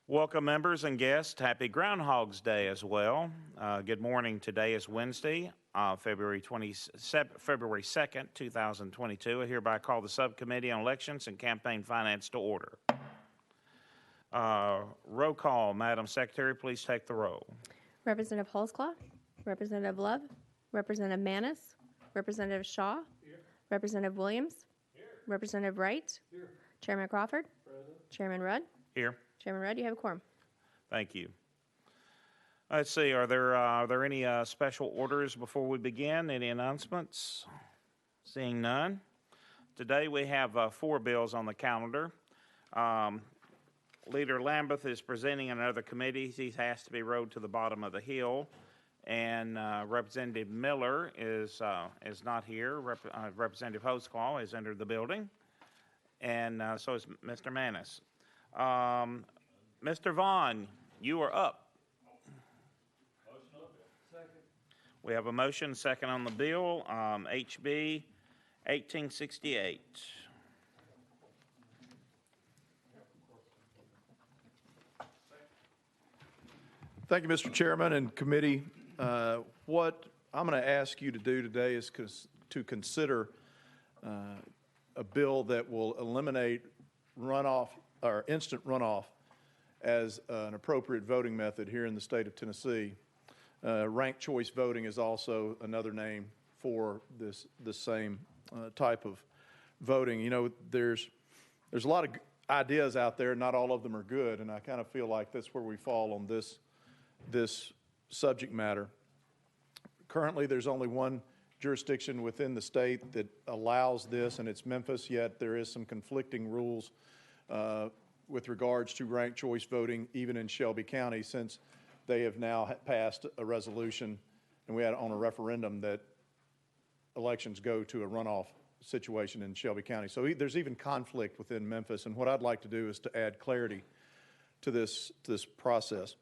Welcome, members and guests. Happy Groundhog's Day as well. Good morning. Today is Wednesday, February 2nd, 2022. I hereby call the Subcommittee on Elections and Campaign Finance to order. Roll call. Madam Secretary, please take the roll. Representative Holsclaw, Representative Love, Representative Manis, Representative Shaw, here. Representative Williams, here. Representative Wright, here. Chairman Crawford, present. Chairman Rudd, here. Chairman Rudd, you have a quorum. Thank you. Let's see, are there any special orders before we begin? Any announcements? Seeing none. Today we have 4 bills on the calendar. Leader Lambeth is presenting another committee. He has to be rowed to the bottom of the hill. And Representative Miller is not here. Representative Holsclaw has entered the building. And so is Mr. Manis. Mr. Vaughn, you are up. Motion on the bill. Second. We have a motion, second on the bill, HB 1868. Thank you, Mr. Chairman and committee. What I'm going to ask you to do today is to consider a bill that will eliminate runoff or instant runoff as an appropriate voting method here in the state of Tennessee. Ranked choice voting is also another name for this same type of voting. You know, there's a lot of ideas out there. Not all of them are good, and I kind of feel like that's where we fall on this subject matter. Currently, there's only one jurisdiction within the state that allows this, and it's Memphis, yet there is some conflicting rules with regards to ranked choice voting, even in Shelby County, since they have now passed a resolution, and we had on a referendum that elections go to a runoff situation in Shelby County. So there's even conflict within Memphis, and what I'd like to do is to add clarity to this process.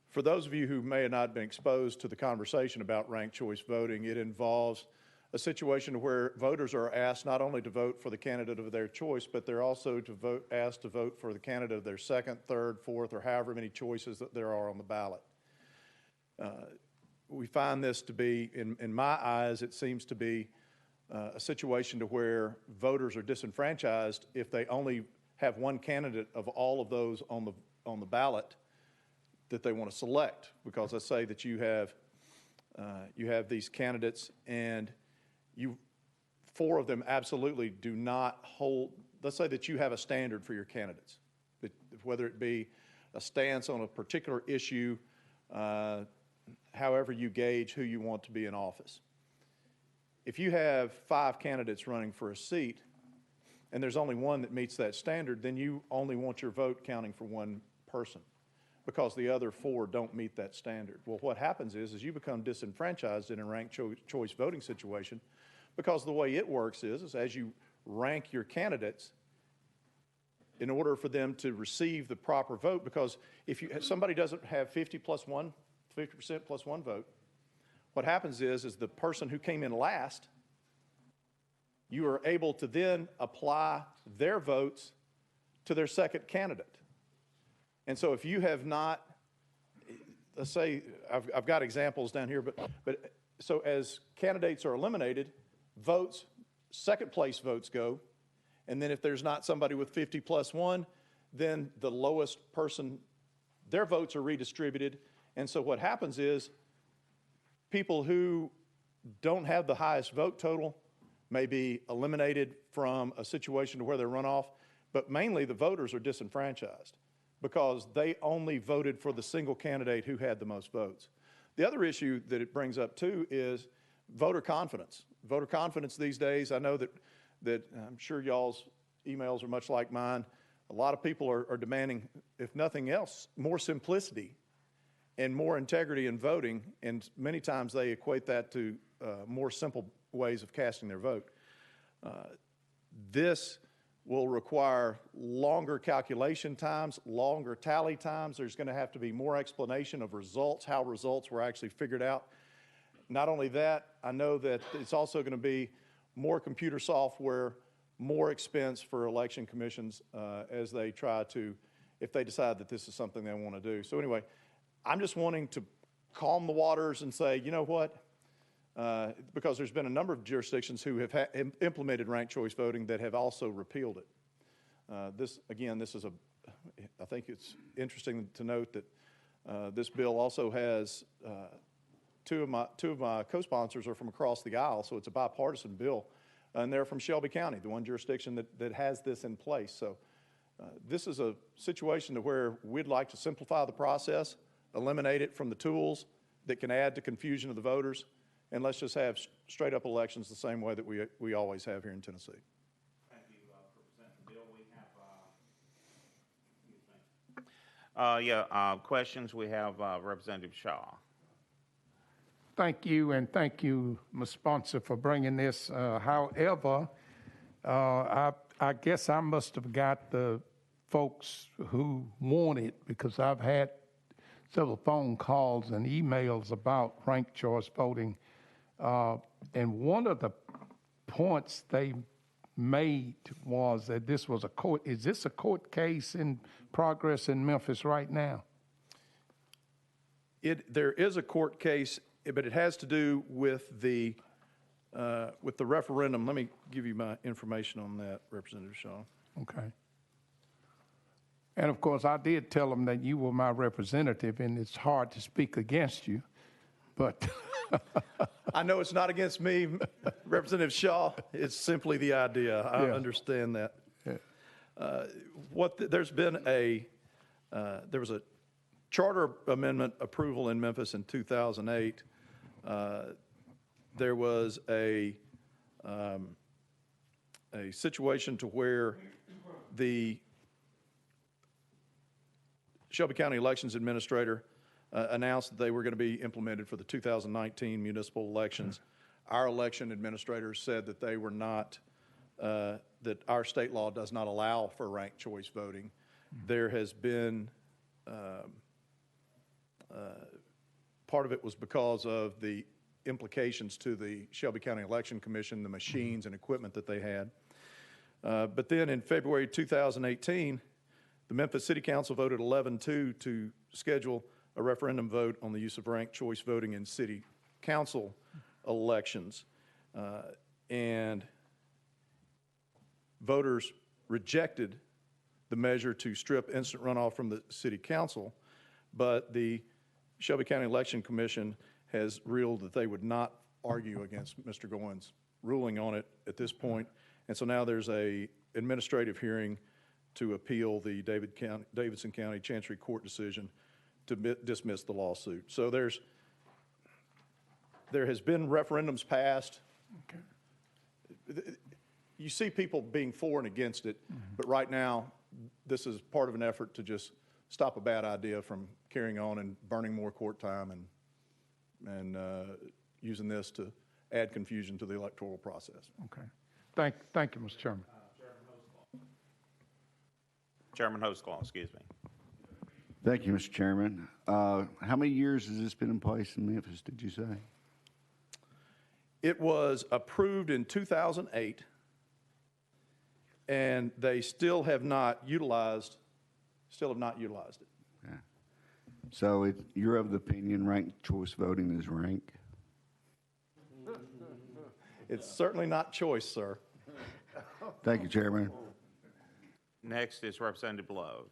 For those of you who may have not been exposed to the conversation about ranked choice voting, it involves a situation where voters are asked not only to vote for the candidate of their choice, but they're also asked to vote for the candidate of their second, third, fourth, or however many choices that there are on the ballot. We find this to be, in my eyes, it seems to be a situation to where voters are disenfranchised if they only have one candidate of all of those on the ballot that they want to select. Because let's say that you have these candidates and 4 of them absolutely do not hold. Let's say that you have a standard for your candidates, whether it be a stance on a particular issue, however you gauge who you want to be in office. If you have 5 candidates running for a seat and there's only one that meets that standard, then you only want your vote counting for one person because the other 4 don't meet that standard. Well, what happens is you become disenfranchised in a ranked choice voting situation, because the way it works is as you rank your candidates, in order for them to receive the proper vote, because if somebody doesn't have 50% plus 1 vote, what happens is the person who came in last, you are able to then apply their votes to their second candidate. And so if you have not, let's say, I've got examples down here, but so as candidates are eliminated, second place votes go, and then if there's not somebody with 50 plus 1, then the lowest person, their votes are redistributed. And so what happens is people who don't have the highest vote total may be eliminated from a situation where they're runoff, but mainly the voters are disenfranchised because they only voted for the single candidate who had the most votes. The other issue that it brings up too is voter confidence. Voter confidence these days, I know that I'm sure y'all's emails are much like mine. A lot of people are demanding, if nothing else, more simplicity and more integrity in voting, and many times they equate that to more simple ways of casting their vote. This will require longer calculation times, longer tally times. There's going to have to be more explanation of results, how results were actually figured out. Not only that, I know that it's also going to be more computer software, more expense for election commissions as they try to if they decide that this is something they want to do. So anyway, I'm just wanting to calm the waters and say, you know what? Because there's been a number of jurisdictions who have implemented ranked choice voting that have also repealed it. I think it's interesting to note that this bill also has two of my co-sponsors are from across the aisle, so it's a bipartisan bill, and they're from Shelby County, the one jurisdiction that has this in place. So this is a situation to where we'd like to simplify the process, eliminate it from the tools that can add to confusion of the voters, and let's just have straight up elections the same way that we always have here in Tennessee. Thank you for presenting the bill. We have, questions. We have Representative Shaw. Thank you, and thank you, Ms. Sponsor, for bringing this. However, I guess I must have got the folks who want it, because I've had several phone calls and emails about ranked choice voting. And one of the points they made was that this was is this a court case in progress in Memphis right now? There is a court case, but it has to do with the referendum. Let me give you my information on that, Representative Shaw. Okay. And of course, I did tell them that you were my representative, and it's hard to speak against you, but. I know it's not against me, Representative Shaw. It's simply the idea. I understand that. Yeah. There was a charter amendment approval in Memphis in 2008. There was a situation to where the Shelby County Elections Administrator announced that they were going to be implemented for the 2019 municipal elections. Our election administrators said that they were not, that our state law does not allow for ranked choice voting. There has been, part of it was because of the implications to the Shelby County Election Commission, the machines and equipment that they had. But then in February 2018, the Memphis City Council voted 11-2 to schedule a referendum vote on the use of ranked choice voting in city council elections. And voters rejected the measure to strip instant runoff from the city council, but the Shelby County Election Commission has ruled that they would not argue against Mr. Goins' ruling on it at this point. And so now there's a administrative hearing to appeal the Davidson County Chancery Court decision to dismiss the lawsuit. So there has been referendums passed. Okay. You see people being for and against it, but right now this is part of an effort to just stop a bad idea from carrying on and burning more court time and using this to add confusion to the electoral process. Okay. Thank you, Mr. Chairman. Chairman Hoskell, excuse me. Thank you, Mr. Chairman. How many years has this been in place in Memphis, did you say? It was approved in 2008, and they still have not utilized it. Yeah. So you're of the opinion ranked choice voting is rank? It's certainly not choice, sir. Thank you, Chairman. Next is Representative Love.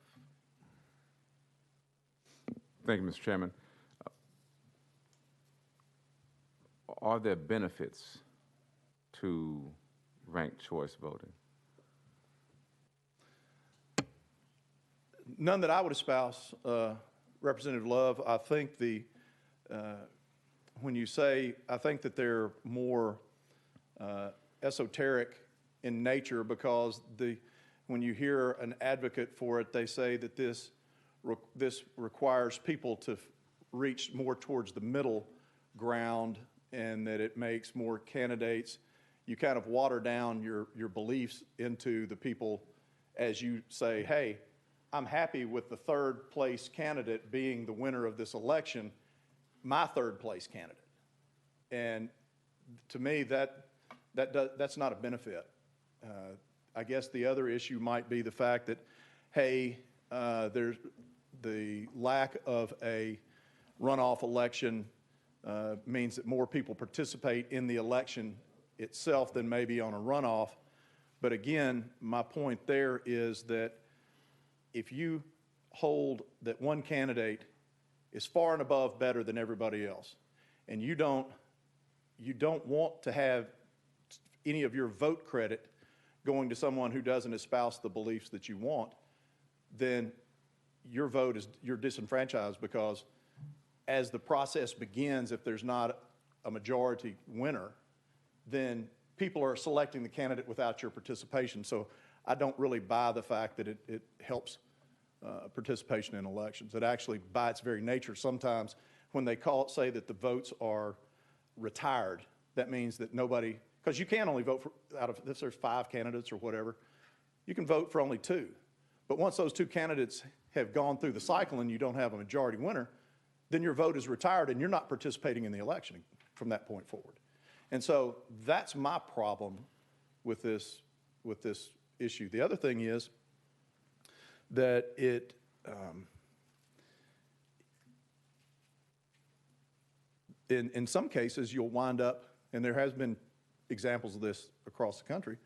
Thank you, Mr. Chairman. Are there benefits to ranked choice voting? None that I would espouse, Representative Love. I think when you say, I think that they're more esoteric in nature, because when you hear an advocate for it, they say that this requires people to reach more towards the middle ground, and that it makes more candidates. You kind of water down your beliefs into the people as you say, hey, I'm happy with the third place candidate being the winner of this election, my third place candidate. And to me, that's not a benefit. I guess the other issue might be the fact that, hey, there's the lack of a runoff election means that more people participate in the election itself than maybe on a runoff. But again, my point there is that if you hold that one candidate is far and above better than everybody else, and you don't want to have any of your vote credit going to someone who doesn't espouse the beliefs that you want, then your vote is, you're disenfranchised, because as the process begins, if there's not a majority winner, then people are selecting the candidate without your participation. So I don't really buy the fact that it helps participation in elections. It actually, by its very nature, sometimes when they say that the votes are retired, that means that nobody, because you can only vote for, out of, if there's 5 candidates or whatever, you can vote for only 2. But once those 2 candidates have gone through the cycle and you don't have a majority winner, then your vote is retired and you're not participating in the election from that point forward. And so that's my problem with this issue. The other thing is that in some cases you'll wind up, and there has been examples of this across the country,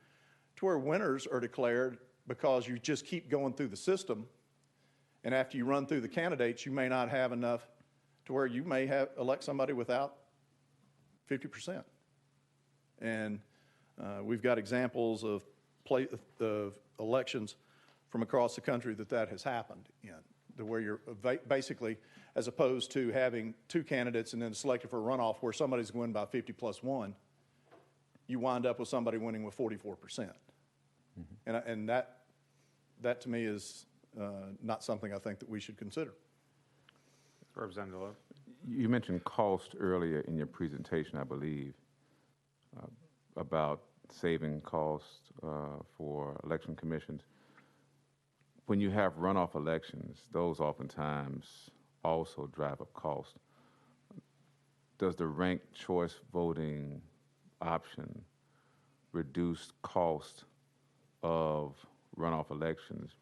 to where winners are declared because you just keep going through the system, and after you run through the candidates, you may not have enough to where you may elect somebody without 50%. And we've got examples of elections from across the country that has happened in, to where you're basically, as opposed to having 2 candidates and then selected for a runoff where somebody's going to win by 50 plus 1, you wind up with somebody winning with 44%. And that to me is not something I think that we should consider. Representative Love. You mentioned cost earlier in your presentation, I believe, about saving costs for election commissions. When you have runoff elections, those oftentimes also drive up cost. Does the ranked choice voting option reduce cost of runoff elections?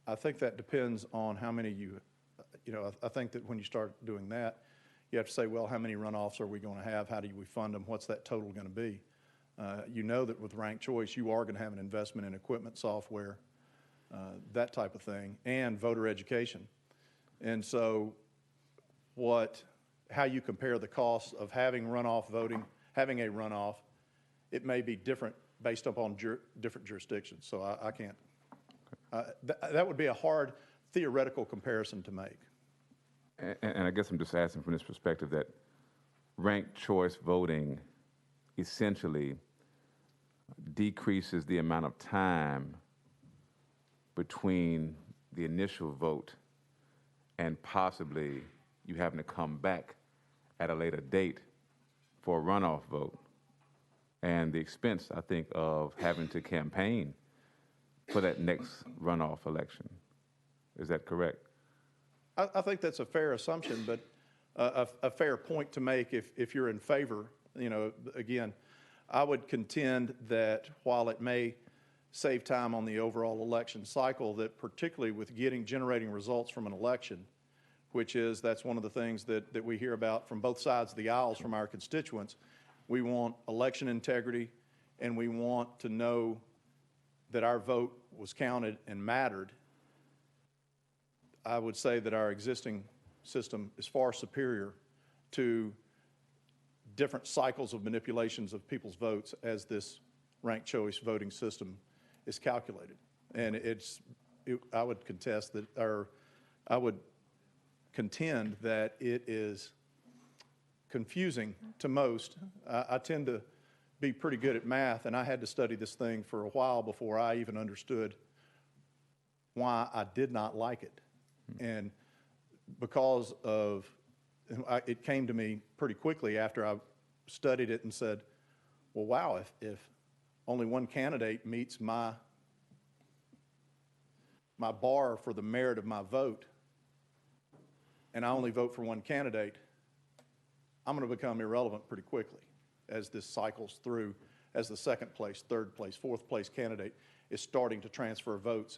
I think that depends on how many I think that when you start doing that, you have to say, well, how many runoffs are we going to have? How do we fund them? What's that total going to be? You know that with ranked choice, you are going to have an investment in equipment, software, that type of thing, and voter education. And so how you compare the costs of having runoff voting, having a runoff, it may be different based upon different jurisdictions. So I can't. That would be a hard theoretical comparison to make. And I guess I'm just asking from this perspective that ranked choice voting essentially decreases the amount of time between the initial vote and possibly you having to come back at a later date for a runoff vote, and the expense, I think, of having to campaign for that next runoff election. Is that correct? I think that's a fair assumption, but a fair point to make if you're in favor. Again, I would contend that while it may save time on the overall election cycle, that particularly with generating results from an election, that's one of the things that we hear about from both sides of the aisles from our constituents. We want election integrity, and we want to know that our vote was counted and mattered. I would say that our existing system is far superior to different cycles of manipulations of people's votes as this ranked choice voting system is calculated. And I would contest that, or I would contend that it is confusing to most. I tend to be pretty good at math, and I had to study this thing for a while before I even understood why I did not like it. And because of, it came to me pretty quickly after I studied it and said, well, wow, if only one candidate meets my bar for the merit of my vote, and I only vote for one candidate, I'm going to become irrelevant pretty quickly as this cycles through as the second place, third place, fourth place candidate. is starting to transfer votes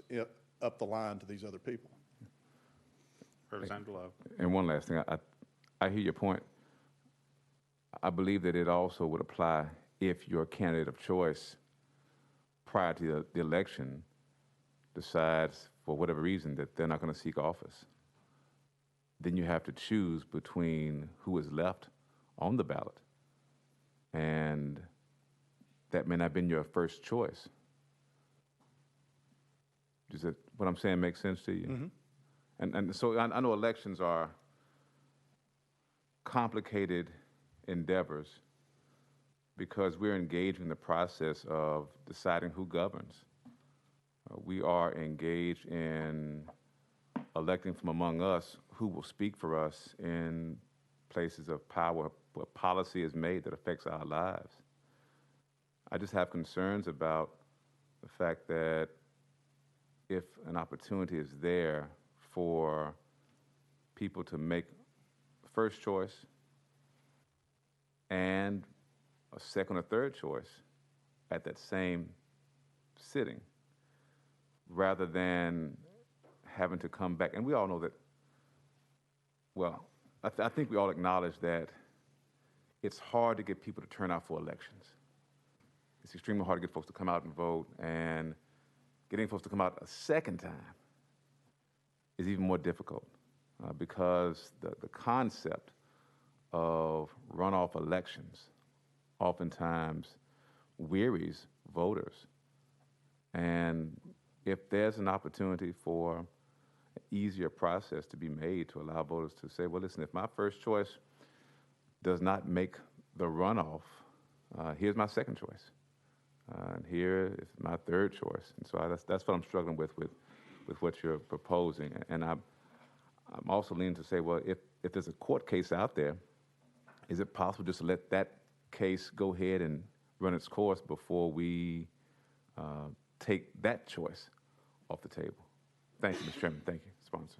up the line to these other people. Representative Love. And one last thing, I hear your point. I believe that it also would apply if your candidate of choice prior to the election decides, for whatever reason, that they're not going to seek office. Then you have to choose between who is left on the ballot. And that may not have been your first choice. Does it, what I'm saying make sense to you? Mm-hmm. And so I know elections are complicated endeavors because we're engaged in the process of deciding who governs. We are engaged in electing from among us who will speak for us in places of power where policy is made that affects our lives. I just have concerns about the fact that if an opportunity is there for people to make first choice and a second or third choice at that same sitting, rather than having to come back. And we all know that, well, I think we all acknowledge that it's hard to get people to turn out for elections. It's extremely hard to get folks to come out and vote, and getting folks to come out a second time is even more difficult because the concept of runoff elections oftentimes wearies voters. And if there's an opportunity for an easier process to be made to allow voters to say, well, listen, if my first choice does not make the runoff, here's my second choice. And here is my third choice. And so that's what I'm struggling with what you're proposing. And I'm also leaning to say, well, if there's a court case out there, is it possible just to let that case go ahead and run its course before we take that choice off the table? Thank you, Mr. Chairman. Thank you, sponsor.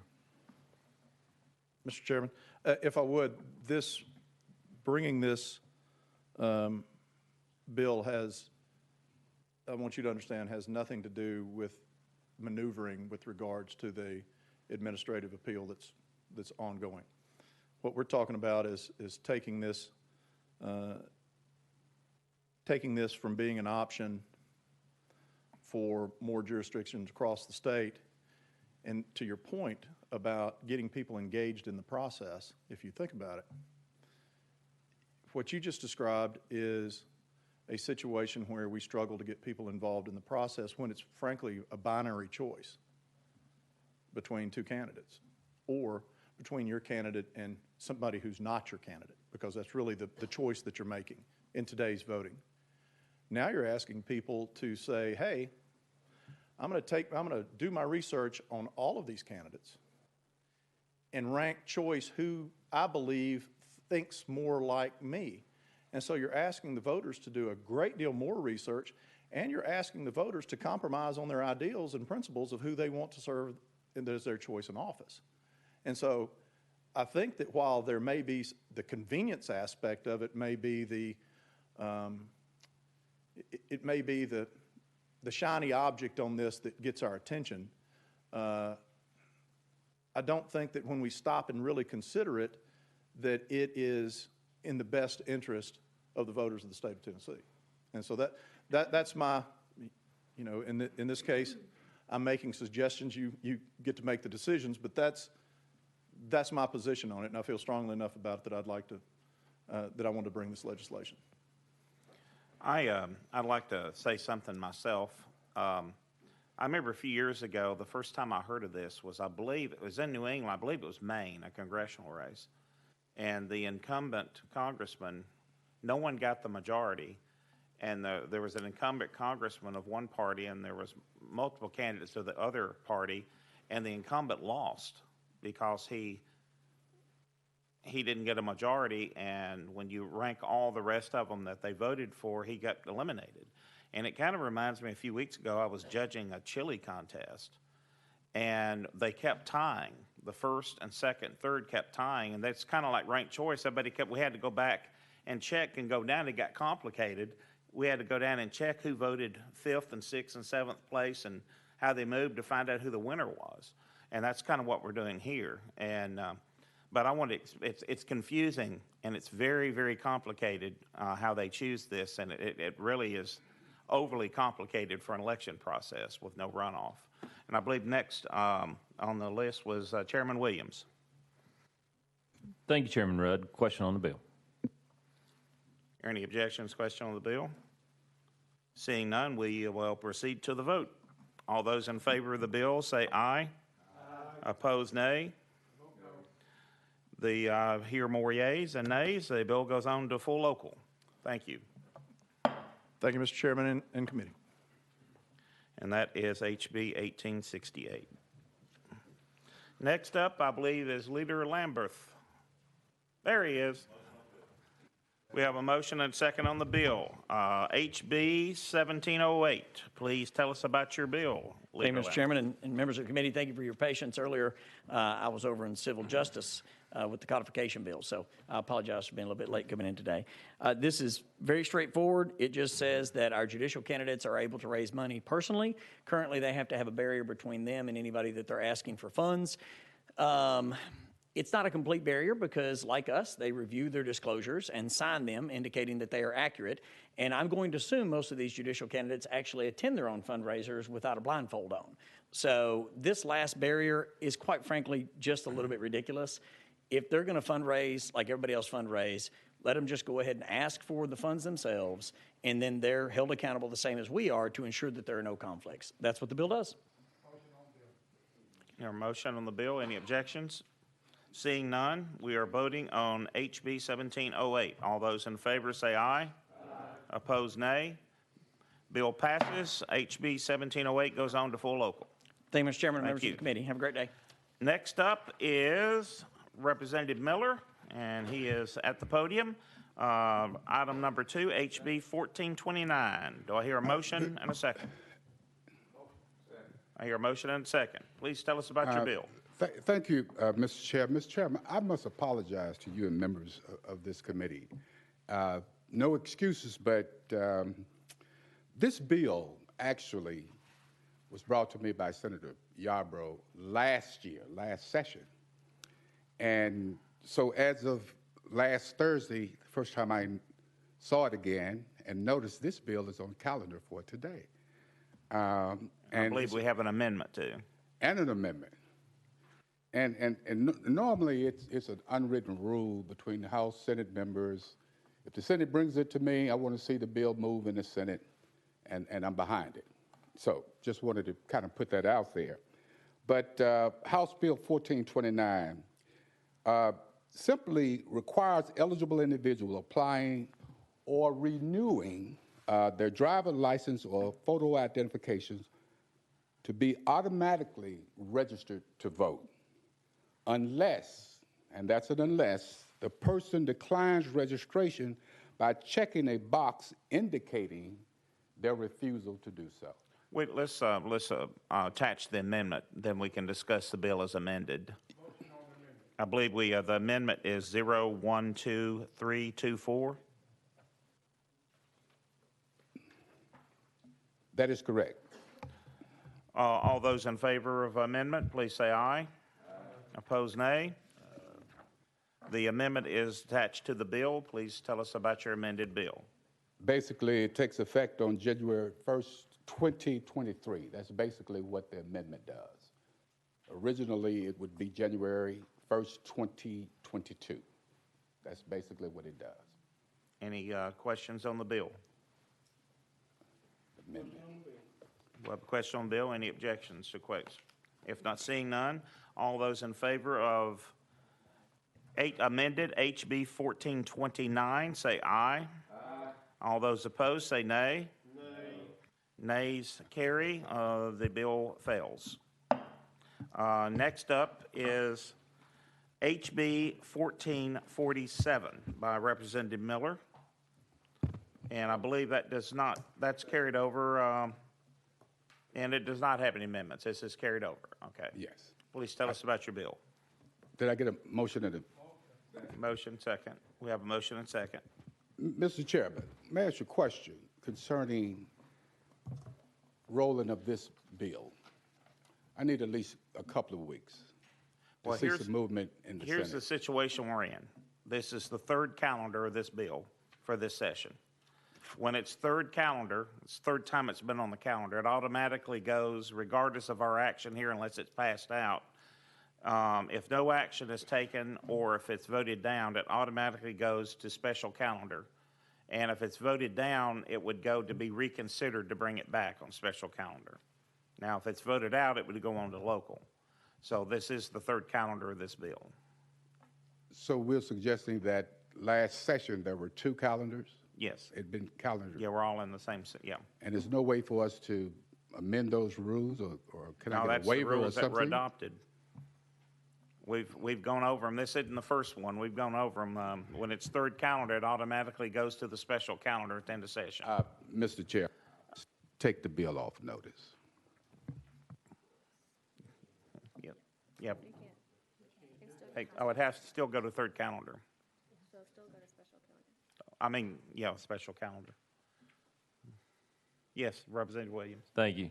Mr. Chairman, if I would, bringing this bill has, I want you to understand, has nothing to do with maneuvering with regards to the administrative appeal that's ongoing. What we're talking about is taking this from being an option for more jurisdictions across the state. And to your point about getting people engaged in the process, if you think about it, what you just described is a situation where we struggle to get people involved in the process when it's frankly a binary choice between two candidates or between your candidate and somebody who's not your candidate, because that's really the choice that you're making in today's voting. Now you're asking people to say, hey, I'm going to do my research on all of these candidates and rank choice who I believe thinks more like me. And so you're asking the voters to do a great deal more research, and you're asking the voters to compromise on their ideals and principles of who they want to serve as their choice in office. And so I think that while there may be the convenience aspect of it, may be the shiny object on this that gets our attention, I don't think that when we stop and really consider it, that it is in the best interest of the voters of the state of Tennessee. And so that's my, in this case, I'm making suggestions. You get to make the decisions, but that's my position on it, and I feel strongly enough about it that I'd like to, that I want to bring this legislation. I'd like to say something myself. I remember a few years ago, the first time I heard of this was, I believe it was in New England, I believe it was Maine, a congressional race. And the incumbent congressman, no one got the majority. And there was an incumbent congressman of one party, and there was multiple candidates of the other party, and the incumbent lost because he didn't get a majority, and when you rank all the rest of them that they voted for, he got eliminated. And it kind of reminds me, a few weeks ago, I was judging a chili contest, and they kept tying. The first and second, third kept tying, and that's kind of like ranked choice. We had to go back and check and go down. It got complicated. we had to go down and check who voted fifth and sixth and seventh place and how they moved to find out who the winner was. And that's kind of what we're doing here. And, but I want to, it's confusing and it's very, very complicated how they choose this. And it really is overly complicated for an election process with no runoff. And I believe next on the list was Chairman Williams. Thank you, Chairman Rudd. Question on the bill. Are any objections, question on the bill? Seeing none, we will proceed to the vote. All those in favor of the bill say aye. Aye. Opposed, nay. The hear more yeas and nays. The bill goes on to full local. Thank you. Thank you, Mr. Chairman and committee. And that is HB 1868. Next up, I believe, is Leader Lamberth. There he is. We have a motion and second on the bill. HB 1708. Please tell us about your bill. Thank you, Mr. Chairman and members of the committee. Thank you for your patience. Earlier, I was over in civil justice with the codification bill, so I apologize for being a little bit late coming in today. This is very straightforward. It just says that our judicial candidates are able to raise money personally. Currently, they have to have a barrier between them and anybody that they're asking for funds. It's not a complete barrier because, like us, they review their disclosures and sign them indicating that they are accurate. And I'm going to assume most of these judicial candidates actually attend their own fundraisers without a blindfold on. So this last barrier is, quite frankly, just a little bit ridiculous. If they're going to fundraise like everybody else fundraise, let them just go ahead and ask for the funds themselves, and then they're held accountable the same as we are to ensure that there are no conflicts. That's what the bill does. Your motion on the bill. Any objections? Seeing none, we are voting on HB 1708. All those in favor say aye. Aye. Opposed, nay. Bill passes. HB 1708 goes on to full local. Thank you, Mr. Chairman and members you. of the committee. Have a great day. Next up is Representative Miller, and he is at the podium. Item number 2, HB 1429. Do I hear a motion and a second? I hear a motion and a second. Please tell us about your bill. Thank you, Mr. Chair. Mr. Chairman, I must apologize to you and members of this committee. No excuses, but this bill actually was brought to me by Senator Yarbrough last session. And so as of last Thursday, the first time I saw it again and noticed this bill is on the calendar for today. I believe we have an amendment too. And an amendment. And normally it's an unwritten rule between the House, Senate members. If the Senate brings it to me, I want to see the bill move in the Senate, and I'm behind it. So just wanted to kind of put that out there. But House Bill 1429 simply requires eligible individuals applying or renewing their driver license or photo identifications to be automatically registered to vote. Unless, and that's an unless, the person declines registration by checking a box indicating their refusal to do so. Wait, let's attach the amendment, then we can discuss the bill as amended. I believe the amendment is 012324. That is correct. All those in favor of amendment, please say aye. Opposed, nay. The amendment is attached to the bill. Please tell us about your amended bill. Basically, it takes effect on January 1st, 2023. That's basically what the amendment does. Originally, it would be January 1st, 2022. That's basically what it does. Any questions on the bill? Amendment. We have a question on the bill. Any objections to quotes? If not, seeing none, all those in favor of amended HB 1429 say aye. Aye. All those opposed say nay. Nay. Nays carry. The bill fails. Next up is HB 1447 by Representative Miller. And I believe that's carried over, and it does not have any amendments. This is carried over. Okay. Yes. Please tell us about your bill. Did I get a motion and a... Motion second. We have a motion and second. Mr. Chairman, may I ask you a question? concerning rolling of this bill. I need at least a couple of weeks to Well, see here's- some movement in the Here's the Senate. situation we're in. This is the third calendar of this bill for this session. When it's third calendar, it's the third time it's been on the calendar, it automatically goes, regardless of our action here, unless it's passed out. If no action is taken or if it's voted down, it automatically goes to special calendar. And if it's voted down, it would go to be reconsidered to bring it back on special calendar. Now, if it's voted out, it would go on to local. So this is the third calendar of this bill. So we're suggesting that last session, there were 2 calendars? Yes. It'd been calendared? Yeah, we're all in the same, yeah. And there's no way for us to amend those rules, or can I No, get that's a the waiver or rules that were something? adopted. We've gone over them. This isn't the first one. We've gone over them. When it's third calendar, it automatically goes to the special calendar at the end of session. Mr. Chair, take the bill off notice. Yep, yep. Hey, oh, it has to still go to third calendar. I mean, yeah, special calendar. Yes, Representative Williams. Thank you.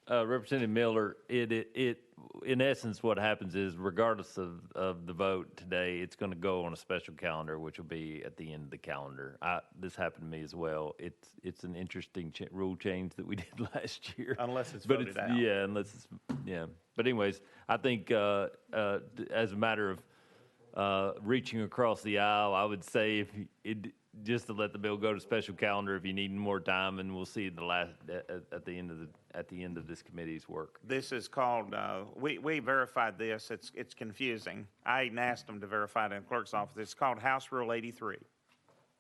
Representative Miller, it in essence, what happens is regardless of the vote today, it's going to go on a special calendar, which will be at the end of the calendar. This happened to me as well. It's an interesting rule change that we did last year. Unless it's But voted out. Yeah, unless it's, yeah. But anyways, I think as a matter of reaching across the aisle, I would say if just to let the bill go to special calendar if you need more time, and we'll see at the end of this committee's work. This is called, we verified this. It's confusing. I even asked them to verify it in the clerk's office. It's called House Rule 83.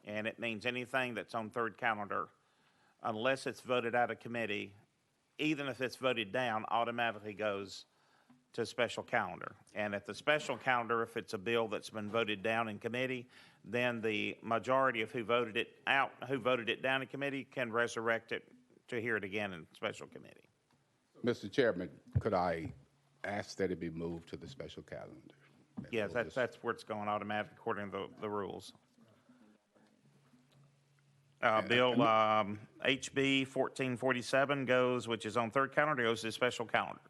And it means anything that's on third calendar, unless it's voted out of committee, even if it's voted down, automatically goes to special calendar. And at the special calendar, if it's a bill that's been voted down in committee, then the majority of who voted it down in committee can resurrect it to hear it again in special committee. Mr. Chairman, could I ask that it be moved to the special calendar? Yes, that's where it's going automatically according to the rules. Bill HB 1447 goes, which is on third calendar, goes to special calendar.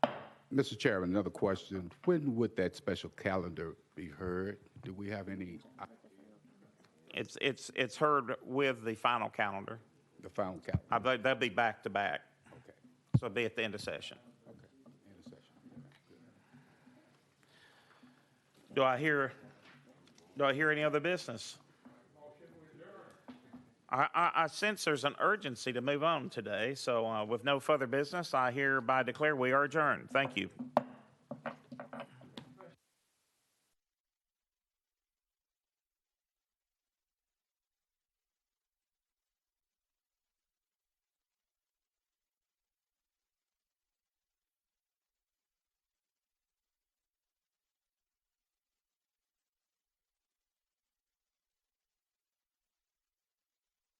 Mr. Chairman, another question. When would that special calendar be heard? Do we have any, It's heard with the final calendar. the final calendar? I believe they'll be back to back, Okay, so it'll be at the end of session. okay, end of session. Do I hear any other business? I sense there's an urgency to move on today, so with no further business, I hereby declare we are adjourned. Thank you.